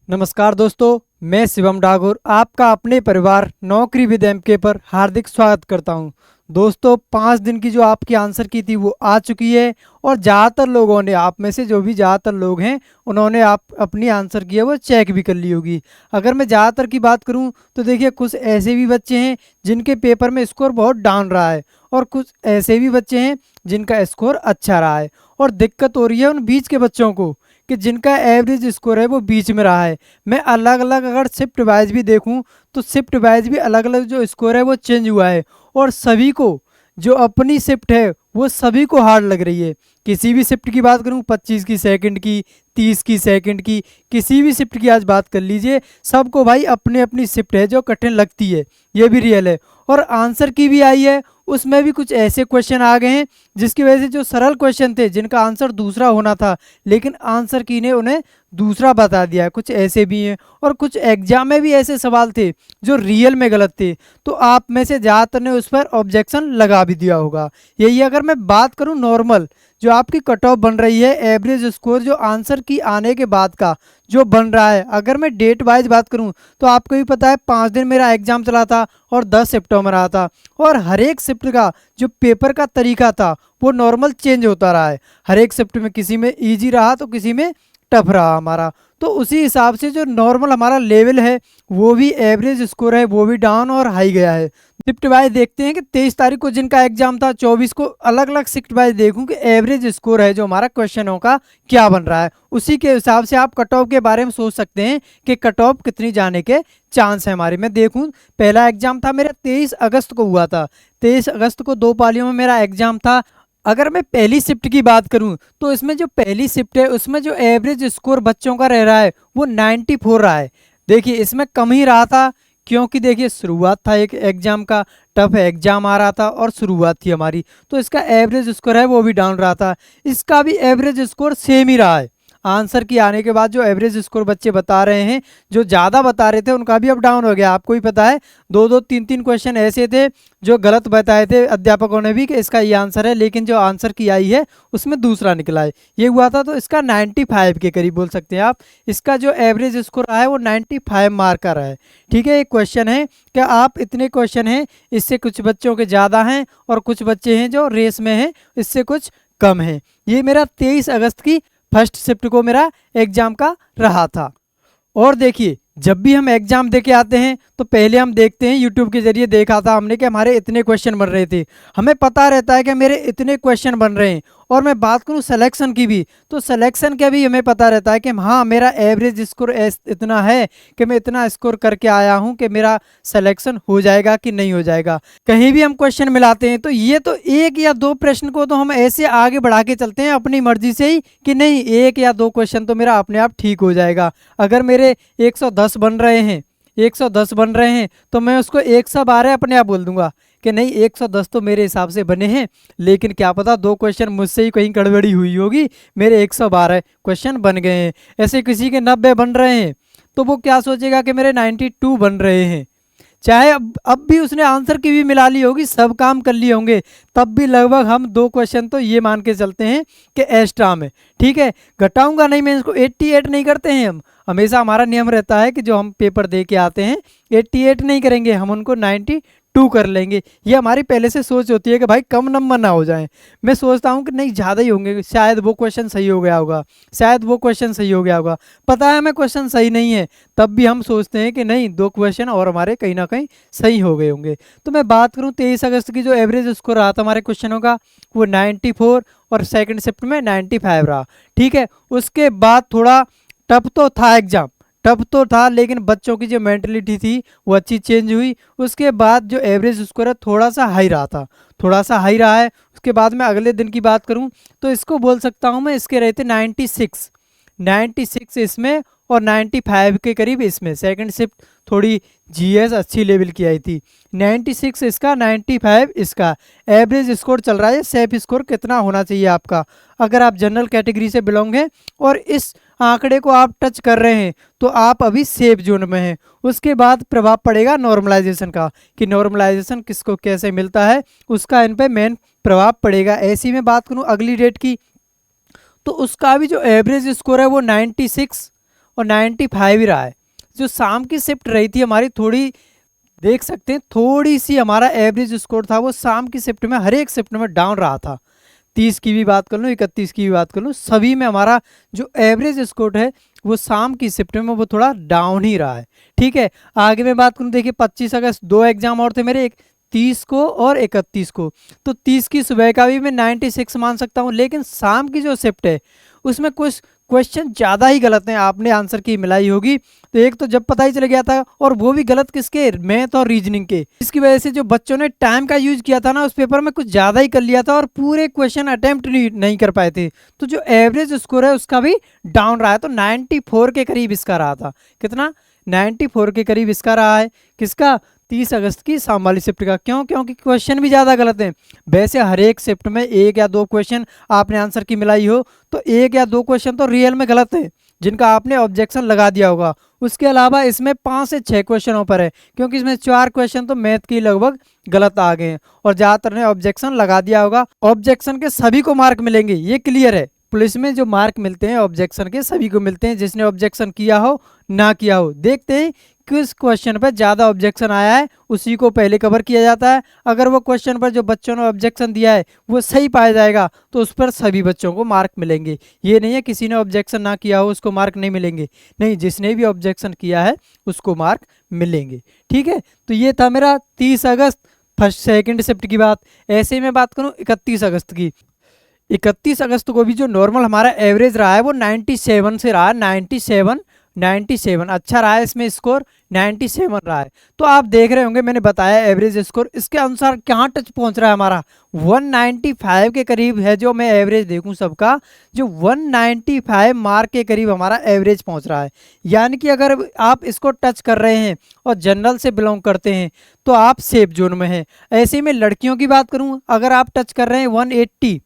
नमस्कार दोस्तों, मैं शिवम डागोर आपका अपने परिवार नौकरी विद एमके पर हार्दिक स्वागत करता हूं। दोस्तों, 5 दिन की जो आपकी आंसर की थी वो आ चुकी है और ज़्यादातर लोगों ने, आप में से जो भी ज़्यादातर लोग हैं, उन्होंने आप अपनी आंसर की है वो चेक भी कर ली होगी। अगर मैं ज़्यादातर की बात करूं तो देखिए, कुछ ऐसे भी बच्चे हैं जिनके पेपर में स्कोर बहुत डाउन रहा है और कुछ ऐसे भी बच्चे हैं जिनका स्कोर अच्छा रहा है। और दिक्कत हो रही है उन बीच के बच्चों को कि जिनका एवरेज स्कोर है वो बीच में रहा है। मैं अलग अलग अगर शिफ्ट वाइज भी देखूं तो शिफ्ट वाइज भी अलग अलग जो स्कोर है वो चेंज हुआ है और सभी को जो अपनी शिफ्ट है वो सभी को हार्ड लग रही है। किसी भी शिफ्ट की बात करूं, 25 की सेकंड की, 30 की सेकंड की, किसी भी शिफ्ट की आज बात कर लीजिए, सबको भाई अपनी अपनी शिफ्ट है जो कठिन लगती है, ये भी रियल है। और आंसर की भी आई है, उसमें भी कुछ ऐसे क्वेश्चन आ गए हैं जिसकी वजह से जो सरल क्वेश्चन थे जिनका आंसर दूसरा होना था, लेकिन आंसर की ने उन्हें दूसरा बता दिया है। कुछ ऐसे भी हैं और कुछ एग्जाम में भी ऐसे सवाल थे जो रियल में गलत थे, तो आप में से ज़्यादातर ने उस पर ऑब्जेक्शन लगा भी दिया होगा। यही अगर मैं बात करूं नॉर्मल जो आपकी कट ऑफ बन रही है, एवरेज स्कोर जो आंसर की आने के बाद का जो बन रहा है, अगर मैं डेट वाइज बात करूं तो आपको भी पता है 5 दिन मेरा एग्जाम चला था और 10 शिफ्टों में रहा था और हर एक शिफ्ट का जो पेपर का तरीका था वो नॉर्मल चेंज होता रहा है। हर एक शिफ्ट में किसी में ईजी रहा तो किसी में टफ रहा हमारा, तो उसी हिसाब से जो नॉर्मल हमारा लेवल है वो भी, एवरेज स्कोर है वो भी डाउन और हाई गया है। शिफ्ट वाइज देखते हैं कि 23 तारीख को जिनका एग्जाम था, 24 को अलग अलग शिफ्ट वाइज देखूं कि एवरेज स्कोर है जो हमारा क्वेश्चनों का क्या बन रहा है। उसी के हिसाब से आप कट ऑफ के बारे में सोच सकते हैं कि कट ऑफ कितनी जाने के चांस है हमारे। मैं देखूं, पहला एग्जाम था मेरा 23 अगस्त को हुआ था। 23 अगस्त को 2 पालियों में मेरा एग्जाम था। अगर मैं पहली शिफ्ट की बात करूं तो इसमें जो पहली शिफ्ट है उसमें जो एवरेज स्कोर बच्चों का रह रहा है वो 94 रहा है। देखिए, इसमें कम ही रहा था क्योंकि देखिए शुरुआत था एक एग्जाम का, टफ एग्जाम आ रहा था और शुरुआत थी हमारी, तो इसका एवरेज स्कोर है वो भी डाउन रहा था। इसका भी एवरेज स्कोर सेम ही रहा है। आंसर की आने के बाद जो एवरेज स्कोर बच्चे बता रहे हैं, जो ज़्यादा बता रहे थे उनका भी अब डाउन हो गया। आपको ही पता है, दो दो तीन तीन क्वेश्चन ऐसे थे जो गलत बताए थे अध्यापकों ने भी कि इसका ये आंसर है, लेकिन जो आंसर की आई है उसमें दूसरा निकला है, ये हुआ था। तो इसका 95 के करीब बोल सकते हैं आप। इसका जो एवरेज स्कोर रहा है वो 95 मार्क का रहा है। ठीक है, एक क्वेश्चन है क्या आप, इतने क्वेश्चन हैं, इससे कुछ बच्चों के ज़्यादा हैं और कुछ बच्चे हैं जो रेस में हैं, इससे कुछ कम हैं। ये मेरा 23 अगस्त की फर्स्ट शिफ्ट को मेरा एग्जाम का रहा था। और देखिए, जब भी हम एग्जाम देके आते हैं तो पहले हम देखते हैं, यूट्यूब के जरिए देखा था हमने कि हमारे इतने क्वेश्चन बन रहे थे, हमें पता रहता है कि मेरे इतने क्वेश्चन बन रहे हैं। और मैं बात करूं सिलेक्शन की भी, तो सिलेक्शन का भी हमें पता रहता है कि हाँ, मेरा एवरेज स्कोर इतना है कि मैं इतना स्कोर करके आया हूं कि मेरा सिलेक्शन हो जाएगा कि नहीं हो जाएगा। कहीं भी हम क्वेश्चन मिलाते हैं तो ये तो एक या दो प्रश्न को तो हम ऐसे आगे बढ़ा के चलते हैं अपनी मर्जी से ही कि नहीं, एक या दो क्वेश्चन तो मेरा अपने आप ठीक हो जाएगा। अगर मेरे 110 बन रहे हैं, 110 बन रहे हैं तो मैं उसको 112 अपने आप बोल दूंगा कि नहीं, 110 तो मेरे हिसाब से बने हैं, लेकिन क्या पता दो क्वेश्चन मुझसे ही कहीं गड़बड़ी हुई होगी, मेरे 112 क्वेश्चन बन गए हैं। ऐसे किसी के 90 बन रहे हैं तो वो क्या सोचेगा कि मेरे 92 बन रहे हैं। चाहे अब भी उसने आंसर की भी मिला ली होगी, सब काम कर लिए होंगे, तब भी लगभग हम दो क्वेश्चन तो ये मान के चलते हैं कि एक्स्ट्रा में। ठीक है, घटाऊंगा नहीं मैं इसको, 88 नहीं करते हैं हम। हमेशा हमारा नियम रहता है कि जो हम पेपर दे के आते हैं 88 नहीं करेंगे, हम उनको 92 कर लेंगे। ये हमारी पहले से सोच होती है कि भाई कम नंबर ना हो जाए। मैं सोचता हूँ कि नहीं, ज़्यादा ही होंगे, शायद वो क्वेश्चन सही हो गया होगा, शायद वो क्वेश्चन सही हो गया होगा। पता है हमें क्वेश्चन सही नहीं है, तब भी हम सोचते हैं कि नहीं, दो क्वेश्चन और हमारे कहीं ना कहीं सही हो गए होंगे। तो मैं बात करूं 23 अगस्त की जो एवरेज स्कोर रहा था हमारे क्वेश्चनों का वो 94 और सेकंड शिफ्ट में 95 रहा। ठीक है, उसके बाद थोड़ा टफ तो था एग्जाम, टफ तो था, लेकिन बच्चों की जो मेंटलिटी थी वो अच्छी चेंज हुई। उसके बाद जो एवरेज स्कोर है थोड़ा सा हाई रहा था, थोड़ा सा हाई रहा है। उसके बाद मैं अगले दिन की बात करूं तो इसको बोल सकता हूं मैं, इसके रहते 96, 96 इसमें और 95 के करीब इसमें। सेकंड शिफ्ट थोड़ी जीएस अच्छी लेवल की आई थी। 96 इसका, 95 इसका। एवरेज स्कोर चल रहा है। सेफ स्कोर कितना होना चाहिए आपका, अगर आप जनरल कैटेगरी से बिलोंग हैं और इस आंकड़े को आप टच कर रहे हैं तो आप अभी सेफ जोन में हैं। उसके बाद प्रभाव पड़ेगा नॉर्मलाइजेशन का, कि नॉर्मलाइजेशन किसको कैसे मिलता है, उसका इन पे मेन प्रभाव पड़ेगा। ऐसी में बात करूं अगली डेट की, तो उसका भी जो एवरेज स्कोर है वो 96 और 95 ही रहा है। जो शाम की शिफ्ट रही थी हमारी, थोड़ी देख सकते हैं थोड़ी सी हमारा एवरेज स्कोर था वो शाम की शिफ्ट में, हर एक शिफ्ट में डाउन रहा था। 30 की भी बात कर लूँ, 31 की भी बात कर लूँ, सभी में हमारा जो एवरेज स्कोर है वो शाम की शिफ्ट में वो थोड़ा डाउन ही रहा है। ठीक है, आगे मैं बात करूँ, देखिए 25 अगस्त 2 एग्जाम और थे मेरे, एक 30 को और 31 को। तो 30 की सुबह का भी मैं 96 मान सकता हूँ, लेकिन शाम की जो शिफ्ट है उसमें कुछ क्वेश्चन ज़्यादा ही गलत हैं। आपने आंसर की मिलाई होगी, तो एक तो जब पता ही चल गया था, और वो भी गलत किसके, मैथ और रीजनिंग के। इसकी वजह से जो बच्चों ने टाइम का यूज किया था ना उस पेपर में, कुछ ज़्यादा ही कर लिया था और पूरे क्वेश्चन अटेम्प्ट नहीं कर पाए थे। तो जो एवरेज स्कोर है उसका भी डाउन रहा है। तो 94 के करीब इसका रहा था। कितना, 94 के करीब इसका रहा है। किसका, 30 अगस्त की शाम वाली शिफ्ट का। क्यों, क्योंकि क्वेश्चन भी ज़्यादा गलत हैं। वैसे हर एक शिफ्ट में एक या दो क्वेश्चन आपने आंसर की मिलाई हो तो एक या दो क्वेश्चन तो रियल में गलत है, जिनका आपने ऑब्जेक्शन लगा दिया होगा। उसके अलावा इसमें 5 से 6 क्वेश्चनों पर है, क्योंकि इसमें 4 क्वेश्चन तो मैथ की लगभग गलत आ गए हैं और ज़्यादातर ने ऑब्जेक्शन लगा दिया होगा। ऑब्जेक्शन के सभी को मार्क मिलेंगे, ये क्लियर है। पुलिस में जो मार्क मिलते हैं ऑब्जेक्शन के सभी को मिलते हैं, जिसने ऑब्जेक्शन किया हो ना किया हो। देखते हैं किस क्वेश्चन पर ज़्यादा ऑब्जेक्शन आया है, उसी को पहले कवर किया जाता है। अगर वो क्वेश्चन पर जो बच्चों ने ऑब्जेक्शन दिया है वो सही पाया जाएगा तो उस पर सभी बच्चों को मार्क मिलेंगे। ये नहीं है किसी ने ऑब्जेक्शन ना किया हो उसको मार्क नहीं मिलेंगे, नहीं, जिसने भी ऑब्जेक्शन किया है उसको मार्क मिलेंगे। ठीक है, तो ये था मेरा 30 अगस्त फर्स्ट सेकंड शिफ्ट की बात। ऐसे ही मैं बात करूँ 31 अगस्त की। 31 अगस्त को भी जो नॉर्मल हमारा एवरेज रहा है वो 97 से रहा है। 97 अच्छा रहा है, इसमें स्कोर 97 रहा है। तो आप देख रहे होंगे मैंने बताया एवरेज स्कोर, इसके अनुसार कहाँ टच पहुंच रहा है हमारा, 195 के करीब है। जो मैं एवरेज देखूं सबका, जो 195 मार्क के करीब हमारा एवरेज पहुंच रहा है। यानी कि अगर आप इसको टच कर रहे हैं और जनरल से बिलोंग करते हैं तो आप सेफ जोन में हैं। ऐसे में लड़कियों की बात करूँ, अगर आप टच कर रहे हैं 180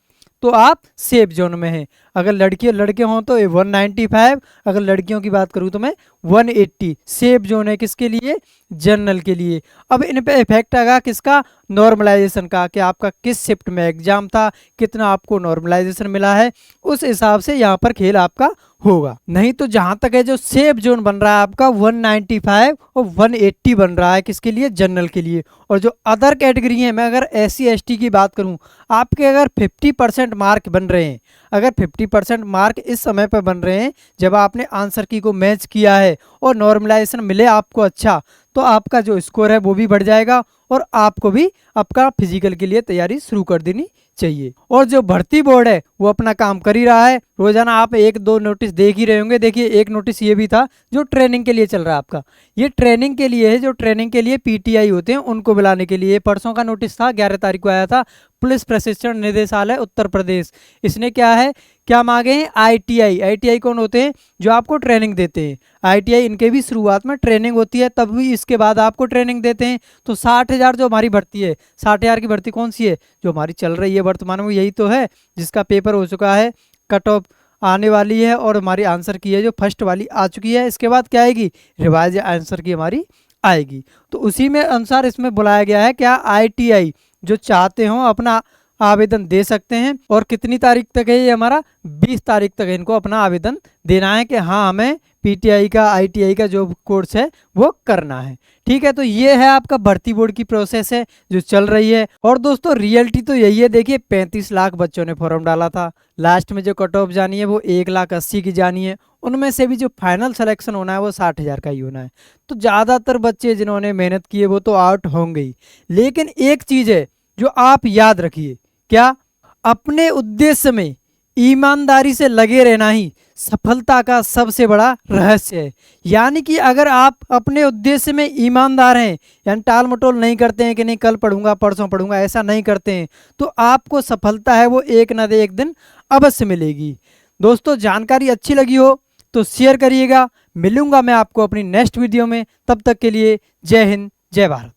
तो आप सेफ जोन में हैं। अगर लड़के हों तो 195, अगर लड़कियों की बात करूँ तो मैं 180। सेफ जोन है किसके लिए, जनरल के लिए। अब इन पे इफेक्ट आएगा किसका, नॉर्मलाइजेशन का, कि आपका किस शिफ्ट में एग्जाम था, कितना आपको नॉर्मलाइजेशन मिला है, उस हिसाब से यहाँ पर खेल आपका होगा। नहीं तो जहां तक है जो सेफ जोन बन रहा है आपका 195 और 180 बन रहा है किसके लिए, जनरल के लिए। और जो अदर कैटेगरी है, मैं अगर SC ST की बात करूं, आपके अगर 50% मार्क बन रहे हैं, अगर 50% मार्क इस समय पर बन रहे हैं जब आपने आंसर की को मैच किया है और नॉर्मलाइजेशन मिले आपको अच्छा, तो आपका जो स्कोर है वो भी बढ़ जाएगा और आपको भी आपका फिजिकल के लिए तैयारी शुरू कर देनी चाहिए। और जो भर्ती बोर्ड है वो अपना काम कर ही रहा है। रोजाना आप एक दो नोटिस देख ही रहे होंगे। देखिए एक नोटिस ये भी था जो ट्रेनिंग के लिए चल रहा है आपका, ये ट्रेनिंग के लिए है, जो ट्रेनिंग के लिए PTI होते हैं उनको बुलाने के लिए। परसों का नोटिस था, 11 तारीख को आया था, पुलिस प्रशिक्षण निदेशालय उत्तर प्रदेश। इसने क्या है, क्या मांगे हैं, ITI कौन होते हैं, जो आपको ट्रेनिंग देते हैं। ITI इनके भी शुरुआत में ट्रेनिंग होती है, तब भी इसके बाद आपको ट्रेनिंग देते हैं। तो 60,000 जो हमारी भर्ती है, 60,000 की भर्ती कौन सी है, जो हमारी चल रही है वर्तमान में, यही तो है जिसका पेपर हो चुका है, कट ऑफ आने वाली है और हमारी आंसर की है जो फर्स्ट वाली आ चुकी है। इसके बाद क्या आएगी, रिवाइज आंसर की हमारी आएगी। तो उसी में अनुसार इसमें बुलाया गया है। क्या ITI जो चाहते हो अपना आवेदन दे सकते हैं। और कितनी तारीख तक है ये हमारा, 20 तारीख तक इनको अपना आवेदन देना है कि हाँ हमें PTI का ITI का जो कोर्स है वो करना है। ठीक है, तो ये है आपका भर्ती बोर्ड की प्रोसेस है जो चल रही है। और दोस्तों रियलिटी तो यही है, देखिए 35 लाख बच्चों ने फॉर्म डाला था, लास्ट में जो कट ऑफ जानी है वो 1,80,000 की जानी है। उनमें से भी जो फाइनल सिलेक्शन होना है वो 60,000 का ही होना है। तो ज़्यादातर बच्चे जिन्होंने मेहनत की है वो तो आउट होंगे ही। लेकिन एक चीज़ है जो आप याद रखिए, क्या, अपने उद्देश्य में ईमानदारी से लगे रहना ही सफलता का सबसे बड़ा रहस्य है। यानी कि अगर आप अपने उद्देश्य में ईमानदार हैं, यानी टाल मटोल नहीं करते हैं कि नहीं कल पढ़ूंगा परसों पढ़ूंगा, ऐसा नहीं करते हैं, तो आपको सफलता है वो एक न एक दिन अवश्य मिलेगी। दोस्तों जानकारी अच्छी लगी हो तो शेयर करिएगा। मिलूंगा मैं आपको अपनी नेक्स्ट वीडियो में, तब तक के लिए जय हिंद जय भारत।